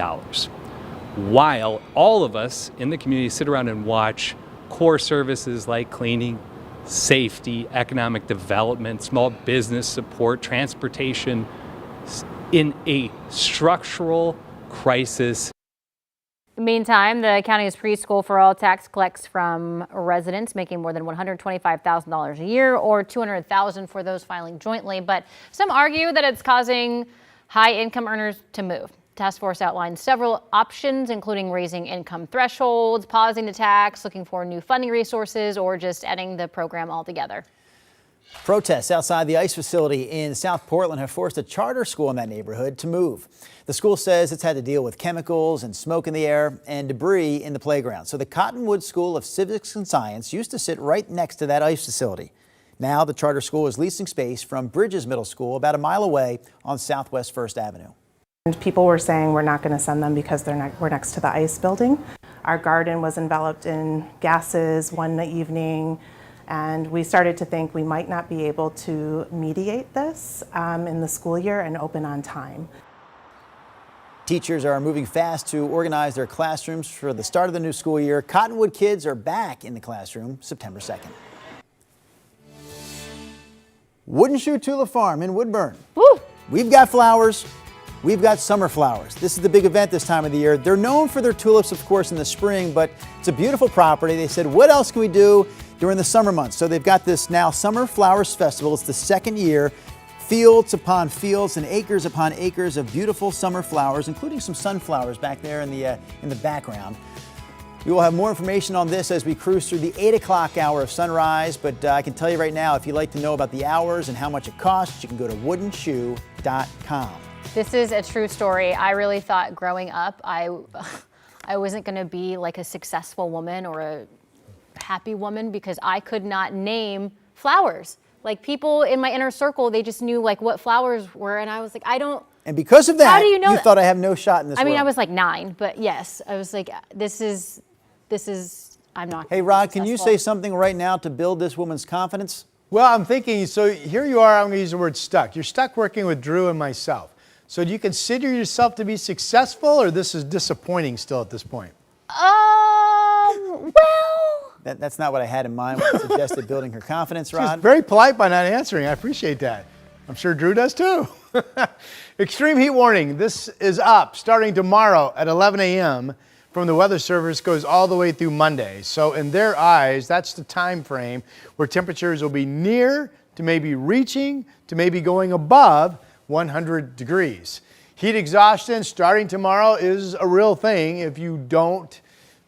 while all of us in the community sit around and watch core services like cleaning, safety, economic development, small business support, transportation in a structural crisis. Meantime, the county's Preschool for All tax collects from residents making more than $125,000 a year or $200,000 for those filing jointly. But some argue that it's causing high-income earners to move. Task force outlined several options, including raising income thresholds, pausing the tax, looking for new funding resources, or just ending the program altogether. Protests outside the ICE facility in South Portland have forced a charter school in that neighborhood to move. The school says it's had to deal with chemicals and smoke in the air and debris in the playground. So the Cottonwood School of Civics and Science used to sit right next to that ICE facility. Now the charter school is leasing space from Bridges Middle School about a mile away on Southwest 1st Avenue. And people were saying we're not going to send them because we're next to the ICE building. Our garden was enveloped in gases one evening, and we started to think we might not be able to mediate this in the school year and open on time. Teachers are moving fast to organize their classrooms for the start of the new school year. Cottonwood kids are back in the classroom September 2nd. Wooden Shoe Tulip Farm in Woodburn. Woo! We've got flowers. We've got summer flowers. This is the big event this time of the year. They're known for their tulips, of course, in the spring, but it's a beautiful property. They said, what else can we do during the summer months? So they've got this now Summer Flowers Festival. It's the second year. Fields upon fields and acres upon acres of beautiful summer flowers, including some sunflowers back there in the background. We will have more information on this as we cruise through the 8 o'clock hour of sunrise, but I can tell you right now, if you'd like to know about the hours and how much it costs, you can go to woodenshoe.com. This is a true story. I really thought growing up I wasn't going to be like a successful woman or happy woman because I could not name flowers. Like people in my inner circle, they just knew like what flowers were. And I was like, I don't. And because of that, How do you know that? thought I have no shot in this I mean, world. I was like 9, but yes, I was like, this is, I'm not. Hey, Rod, can you say something right now to build this woman's confidence? Well, I'm thinking, so here you are, I'm going to use the word stuck. You're stuck working with Drew and myself. So do you consider yourself to be successful, or this is disappointing still at this point? Well. That's not what I had in mind when I suggested building her confidence, Rod. She's very polite by not answering. I appreciate that. I'm sure Drew does too. Extreme heat warning. This is up starting tomorrow at 11 a.m. from the Weather Service, goes all the way through Monday. So in their eyes, that's the time frame where temperatures will be near to maybe reaching to maybe going above 100 degrees. Heat exhaustion starting tomorrow is a real thing if you don't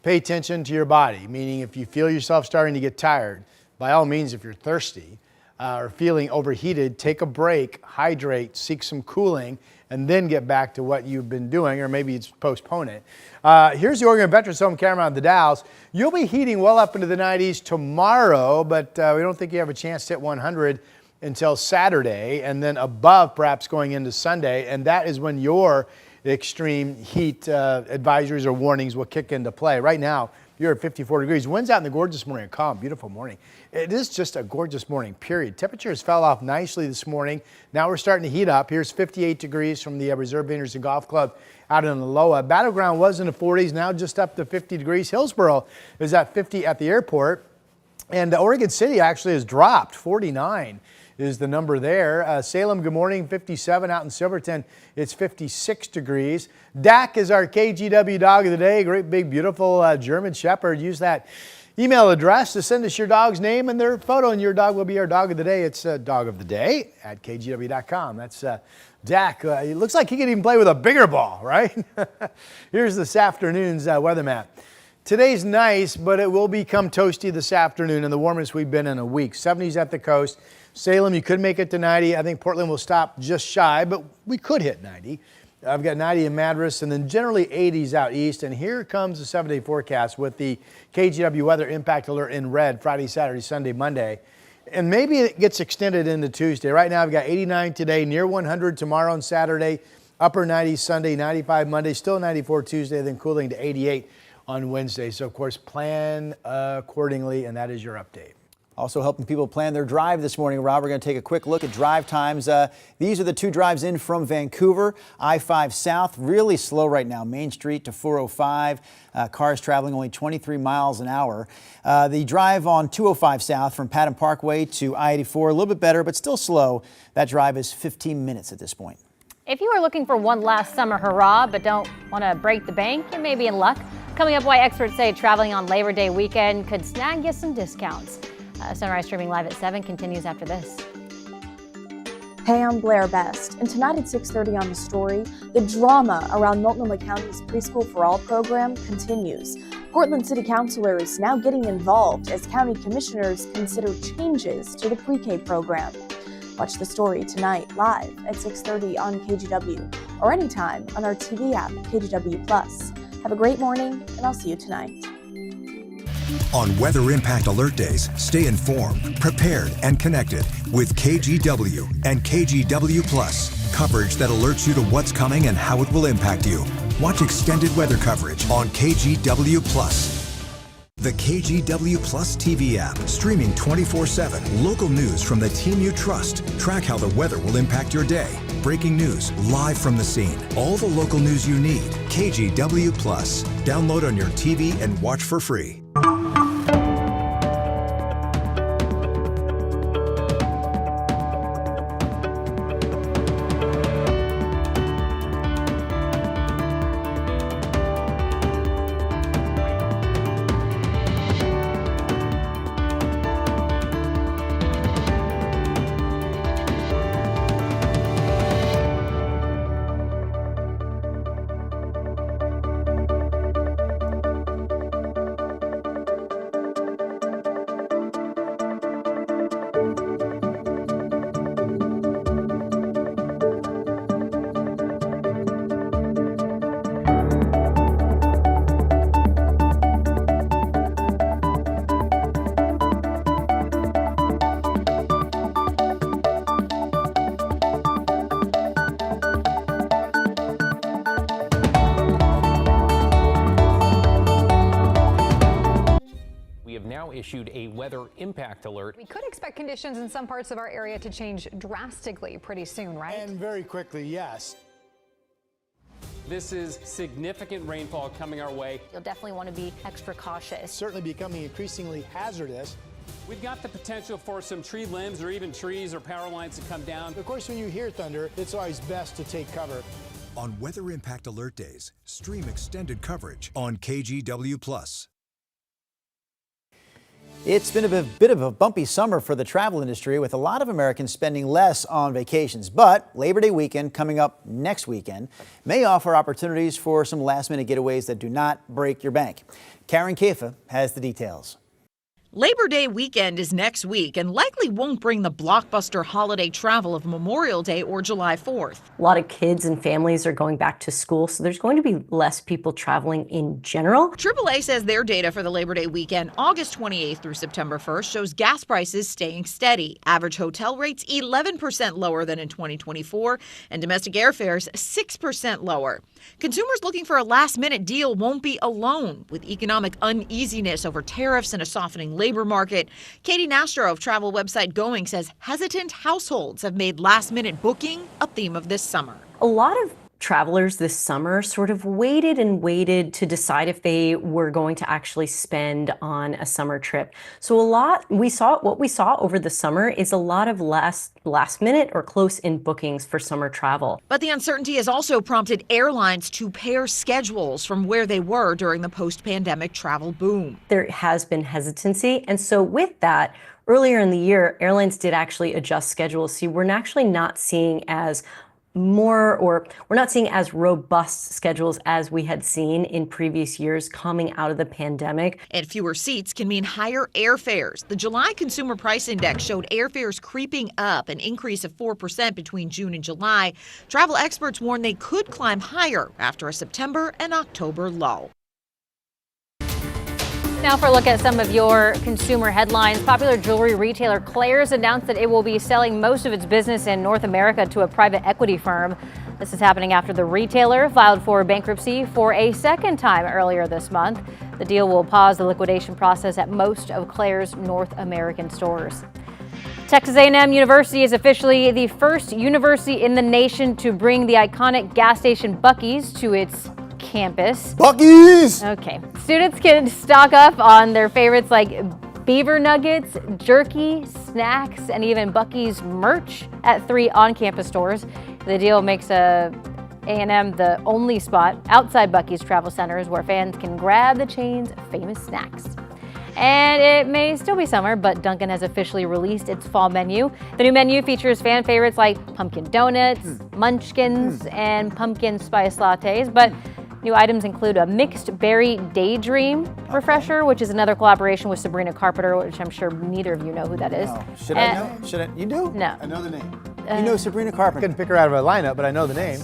pay attention to your body, meaning if you feel yourself starting to get tired, by all means, if you're thirsty or feeling overheated, take a break, hydrate, seek some cooling, and then get back to what you've been doing, or maybe it's postpone it. Here's the Oregon Veterans Home camera on the Dalles. You'll be heating well up into the 90s tomorrow, but we don't think you have a chance to hit 100 until Saturday, and then above perhaps going into Sunday, and that is when your extreme heat advisories or warnings will kick into play. Right now, you're at 54 degrees. Winds out in the gorgeous morning, a calm, beautiful morning. It is just a gorgeous morning, period. Temperatures fell off nicely this morning. Now we're starting to heat up. Here's 58 degrees from the Reserve Painters and Golf Club out in Aloha. Battleground was in the 40s, now just up to 50 degrees. Hillsboro is at 50 at the airport. And Oregon City actually has dropped, 49 is the number there. Salem, good morning, 57. Out in Silverton, it's 56 degrees. Dak is our KGW dog of the day. Great, big, beautiful German Shepherd. Use that email address to send us your dog's name and their photo, and your dog will be our dog of the day. It's dog of the day at kgw.com. That's Dak. It looks like he can even play with a bigger ball, right? Here's this afternoon's weather map. Today's nice, but it will become toasty this afternoon, and the warmest we've been in a week. 70s at the coast. Salem, you could make it to 90. I think Portland will stop just shy, but we could hit 90. I've got 90 in Madras, and then generally 80s out east. And here comes the 7-day forecast with the KGW weather impact alert in red Friday, Saturday, Sunday, Monday. And maybe it gets extended into Tuesday. Right now, I've got 89 today, near 100 tomorrow and Saturday, upper 90s Sunday, 95 Monday, still 94 Tuesday, then cooling to 88 on Wednesday. So, of course, plan accordingly, and that is your update. Also helping people plan their drive this morning, Rob. We're going to take a quick look at drive times. These are the two drives in from Vancouver. I-5 South, really slow right now. Main Street to 405. Cars traveling only 23 miles an hour. The drive on 205 South from Patton Parkway to I-84, a little bit better, but still slow. That drive is 15 minutes at this point. If you are looking for one last summer hurrah but don't want to break the bank, you may be in luck. Coming up, why experts say traveling on Labor Day weekend could snag you some discounts. Sunrise streaming live at 7 continues after this. Hey, I'm Blair Best, and tonight at 6:30 on The Story, the drama around Multnomah County's Preschool for All program continues. Portland City Councilors now getting involved as county commissioners consider changes to the pre-K program. Watch The Story tonight live at 6:30 on KGW or anytime on our TV app, KGW+. Have a great morning, and I'll see you tonight. On Weather Impact Alert Days, stay informed, prepared, and connected with KGW and KGW Plus. Coverage that alerts you to what's coming and how it will impact you. Watch extended weather coverage on KGW Plus. The KGW Plus TV app, streaming 24/7. Local news from the team you trust. Track how the weather will impact your day. Breaking news, live from the scene. All the local news you need. KGW Plus. Download on your TV and watch for free. issued a weather impact alert. We could expect conditions in some parts of our area to change drastically pretty soon, right? And very quickly, yes. This is significant rainfall coming our way. You'll definitely want to be extra cautious. Certainly becoming increasingly hazardous. We've got the potential for some tree limbs or even trees or power lines to come down. Of course, when you hear thunder, it's always best to take cover. On Weather Impact Alert Days, stream extended coverage on KGW+. It's been a bit of a bumpy summer for the travel industry, with a lot of Americans spending less on vacations. But Labor Day weekend, coming up next weekend, may offer opportunities for some last-minute getaways that do not break your bank. Karen Kafa has the details. Labor Day weekend is next week and likely won't bring the blockbuster holiday travel of Memorial Day or July 4th. A lot of kids and families are going back to school, so there's going to be less people traveling in general. AAA says their data for the Labor Day weekend, August 28th through September 1st, shows gas prices staying steady. Average hotel rates 11% lower than in 2024, and domestic airfares 6% lower. Consumers looking for a last-minute deal won't be alone. With economic uneasiness over tariffs and a softening labor market, Katie Nastro of travel website Going says hesitant households have made last-minute booking a theme of this summer. A lot of travelers this summer sort of waited and waited to decide if they were going to actually spend on a summer trip. So what we saw over the summer is a lot of last minute or close in bookings for summer travel. But the uncertainty has also prompted airlines to pare schedules from where they were during the post-pandemic travel boom. There has been hesitancy, and so with that, earlier in the year, airlines did actually adjust schedules. So we're actually not seeing as we're not seeing as robust schedules as we had seen in previous years coming out of the pandemic. And fewer seats can mean higher airfares. The July Consumer Price Index showed airfares creeping up, an increase of 4% between June and July. Travel experts warn they could climb higher after a September and October lull. Now for a look at some of your consumer headlines. Popular jewelry retailer Claire's announced that it will be selling most of its business in North America to a private equity firm. This is happening after the retailer filed for bankruptcy for a second time earlier this month. The deal will pause the liquidation process at most of Claire's North American stores. Texas A&M University is officially the first university in the nation to bring the iconic gas station Buc-ee's to its campus. Buc-ee's! Okay. Students can stock up on their favorites like beaver nuggets, jerky, snacks, and even Buc-ee's merch at 3 on-campus stores. The deal makes A&M the only spot outside Buc-ee's travel centers where fans can grab the chain's famous snacks. And it may still be summer, but Dunkin' has officially released its fall menu. The new menu features fan favorites like pumpkin donuts, munchkins, and pumpkin spice lattes. But new items include a mixed berry daydream refresher, which is another collaboration with Sabrina Carpenter, which I'm sure neither of you know who that is. Oh, should I know? You do? No. I know the name. You know Sabrina Carpenter. I couldn't pick her out of a lineup, but I know the name.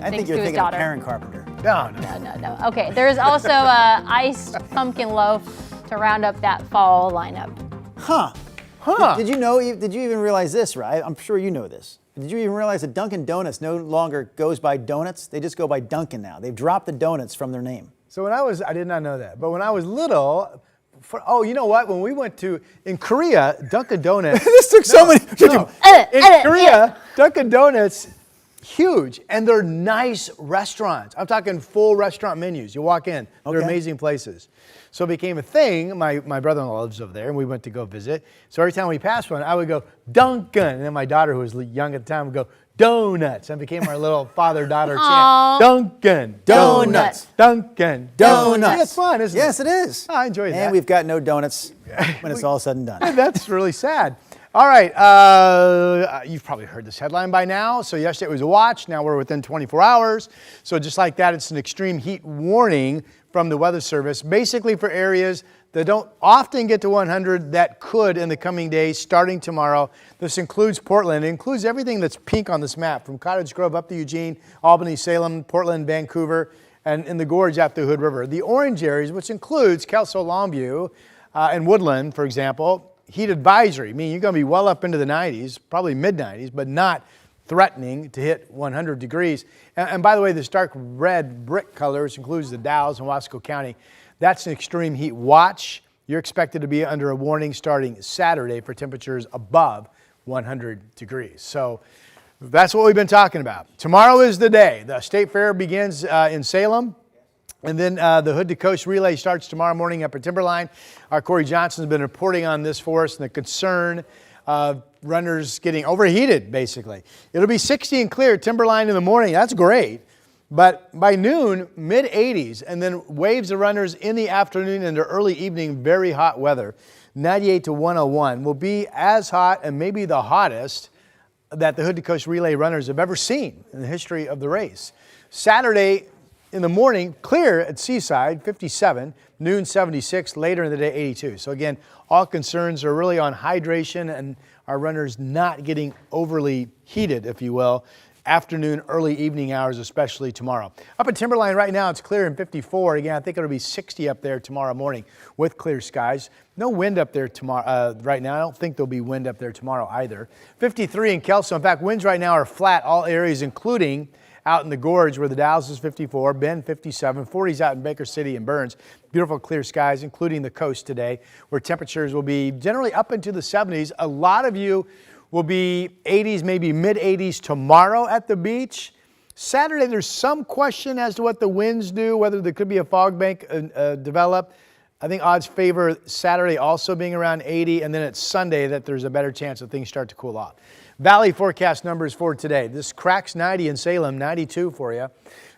I think you're thinking of Karen Carpenter. No. No. Okay, there's also a iced pumpkin loaf to round up that fall lineup. Huh. Did you even realize this, right? I'm sure you know this. Did you even realize that Dunkin' Donuts no longer goes by donuts? They just go by Dunkin' now. They've dropped the donuts from their name. So I did not know that. But when I was little, you know what? When we went in Korea, Dunkin' Donuts. This took so many. In Korea, Dunkin' Donuts, huge. And they're nice restaurants. I'm talking full restaurant menus. You walk in, they're amazing places. So it became a thing. My brother-in-law lives over there, and we went to go visit. So every time we passed one, I would go, Dunkin'. And then my daughter, who was young at the time, would go, Donuts. And it became our little father-daughter chant. Dunkin' Donuts. Dunkin' Donuts. Yeah, it's fun, isn't it? Yes, it is. Oh, I enjoy that. And we've got no donuts when it's all said and done. That's really sad. All right, you've probably heard this headline by now. So yesterday it was a watch, now we're within 24 hours. So just like that, it's an extreme heat warning from the Weather Service, basically for areas that don't often get to 100 that could in the coming days, starting tomorrow. This includes Portland. It includes everything that's pink on this map, from Cottage Grove up to Eugene, Albany, Salem, Portland, Vancouver, and in the gorge at the Hood River. The orange areas, which includes Kelso, Longview, and Woodland, for example, heat advisory, meaning you're going to be well up into the 90s, probably mid-90s, but not threatening to hit 100 degrees. And by the way, this dark red brick color, which includes the Dalles and Wasco County, that's an extreme heat watch. you're expected to be under a warning starting Saturday for temperatures above 100 degrees. So that's what we've been talking about. Tomorrow is the day. The State Fair begins in Salem. And then the Hood to Coast Relay starts tomorrow morning up at Timberline. Our Corey Johnson has been reporting on this for us and the concern of runners getting overheated, basically. It'll be 60 and clear at Timberline in the morning. That's great. But by noon, mid-80s, and then waves of runners in the afternoon into early evening, very hot weather. 98 to 101 will be as hot and maybe the hottest that the Hood to Coast Relay runners have ever seen in the history of the race. Saturday in the morning, clear at Seaside, 57, noon 76, later in the day 82. So again, all concerns are really on hydration and our runners not getting overly heated, if you will, afternoon, early evening hours, especially tomorrow. Up at Timberline right now, it's clear in 54. Again, I think it'll be 60 up there tomorrow morning with clear skies. No wind up there tomorrow. Right now, I don't think there'll be wind up there tomorrow either. 53 in Kelso. In fact, winds right now are flat, all areas, including out in the gorge where the Dalles is 54, Bend 57, 40s out in Baker City and Burns. Beautiful clear skies, including the coast today, where temperatures will be generally up into the 70s. A lot of you will be 80s, maybe mid-80s tomorrow at the beach. Saturday, there's some question as to what the winds do, whether there could be a fog bank develop. I think odds favor Saturday also being around 80, and then it's Sunday that there's a better chance that things start to cool off. Valley forecast numbers for today. This cracks 90 in Salem, 92 for you.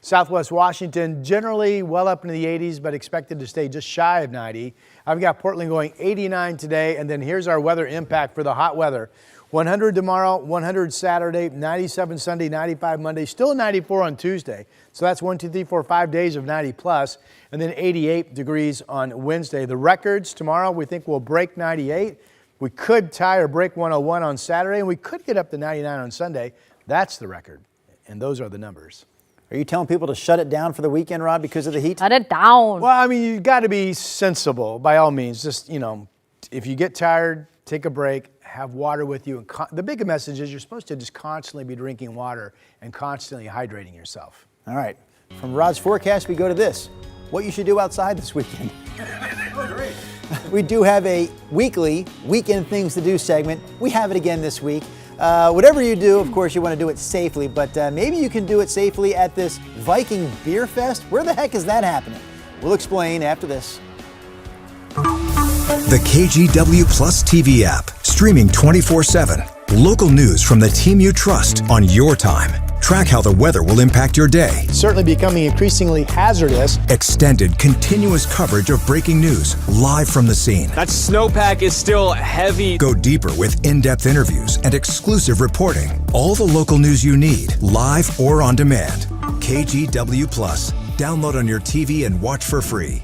Southwest Washington, generally well up into the 80s, but expected to stay just shy of 90. I've got Portland going 89 today, and then here's our weather impact for the hot weather. 100 tomorrow, 100 Saturday, 97 Sunday, 95 Monday, still 94 on Tuesday. So that's 1, 2, 3, 4, 5 days of 90 plus, and then 88 degrees on Wednesday. The records tomorrow we think will break 98. We could tie or break 101 on Saturday, and we could get up to 99 on Sunday. That's the record, and those are the numbers. Are you telling people to shut it down for the weekend, Rob, because of the heat? Shut it down. Well, I mean, you've got to be sensible by all means. Just, if you get tired, take a break, have water with you. And the big message is you're supposed to just constantly be drinking water and constantly hydrating yourself. All right. From Rod's forecast, we go to this. What you should do outside this weekend. Oh, great. We do have a weekly weekend things to do segment. We have it again this week. Whatever you do, of course, you want to do it safely, but maybe you can do it safely at this Viking Beer Fest. Where the heck is that happening? We'll explain after this. The KGW Plus TV app, streaming 24/7. Local news from the team you trust on your time. Track how the weather will impact your day. Certainly becoming increasingly hazardous. Extended, continuous coverage of breaking news live from the scene. That snowpack is still heavy. Go deeper with in-depth interviews and exclusive reporting. All the local news you need, live or on demand. KGW Plus. Download on your TV and watch for free.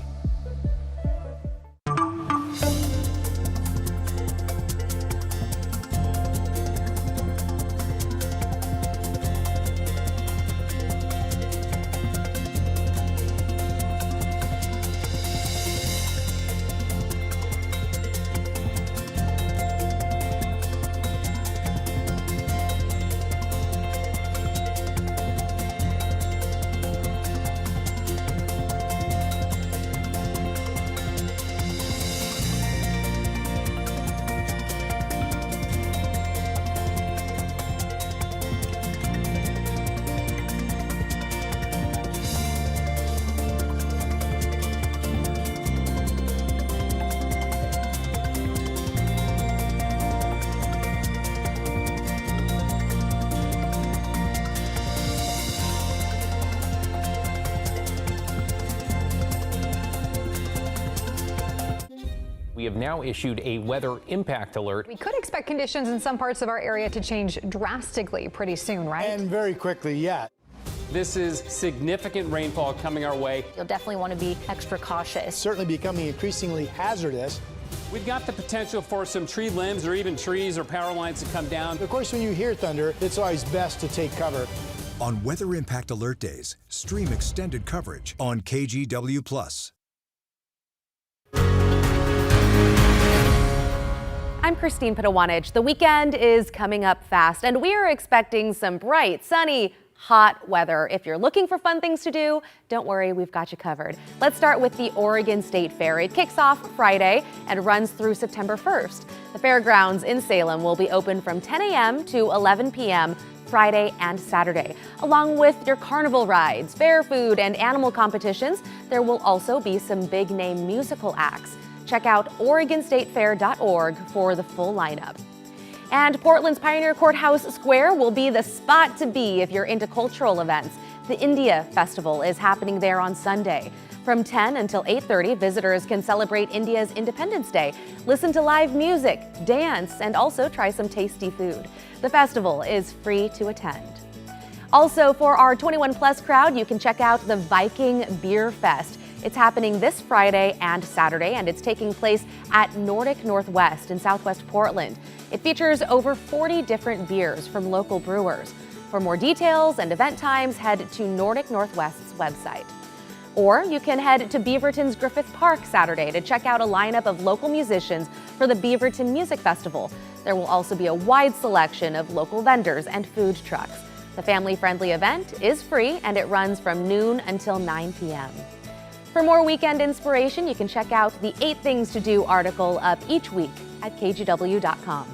We have now issued a weather impact alert. We could expect conditions in some parts of our area to change drastically pretty soon, right? And very quickly, yeah. This is significant rainfall coming our way. You'll definitely want to be extra cautious. Certainly becoming increasingly hazardous. We've got the potential for some tree limbs or even trees or power lines to come down. Of course, when you hear thunder, it's always best to take cover. On Weather Impact Alert Days, stream extended coverage on KGW Plus. I'm Christine Pitawanich. The weekend is coming up fast, and we are expecting some bright, sunny, hot weather. If you're looking for fun things to do, don't worry, we've got you covered. Let's start with the Oregon State Fair. It kicks off Friday and runs through September 1st. The fairgrounds in Salem will be open from 10 a.m. to 11 p.m. Friday and Saturday. Along with your carnival rides, fair food, and animal competitions, there will also be some big-name musical acts. Check out OregonStateFair.org for the full lineup. And Portland's Pioneer Courthouse Square will be the spot to be if you're into cultural events. The India Festival is happening there on Sunday. From 10 until 8:30, visitors can celebrate India's Independence Day, listen to live music, dance, and also try some tasty food. The festival is free to attend. Also, for our 21-plus crowd, you can check out the Viking Beer Fest. It's happening this Friday and Saturday, and it's taking place at Nordic Northwest in Southwest Portland. It features over 40 different beers from local brewers. For more details and event times, head to Nordic Northwest's website. Or you can head to Beaverton's Griffith Park Saturday to check out a lineup of local musicians for the Beaverton Music Festival. There will also be a wide selection of local vendors and food trucks. The family-friendly event is free and it runs from noon until 9 p.m. For more weekend inspiration, you can check out the 8 Things to Do article up each week at kgw.com.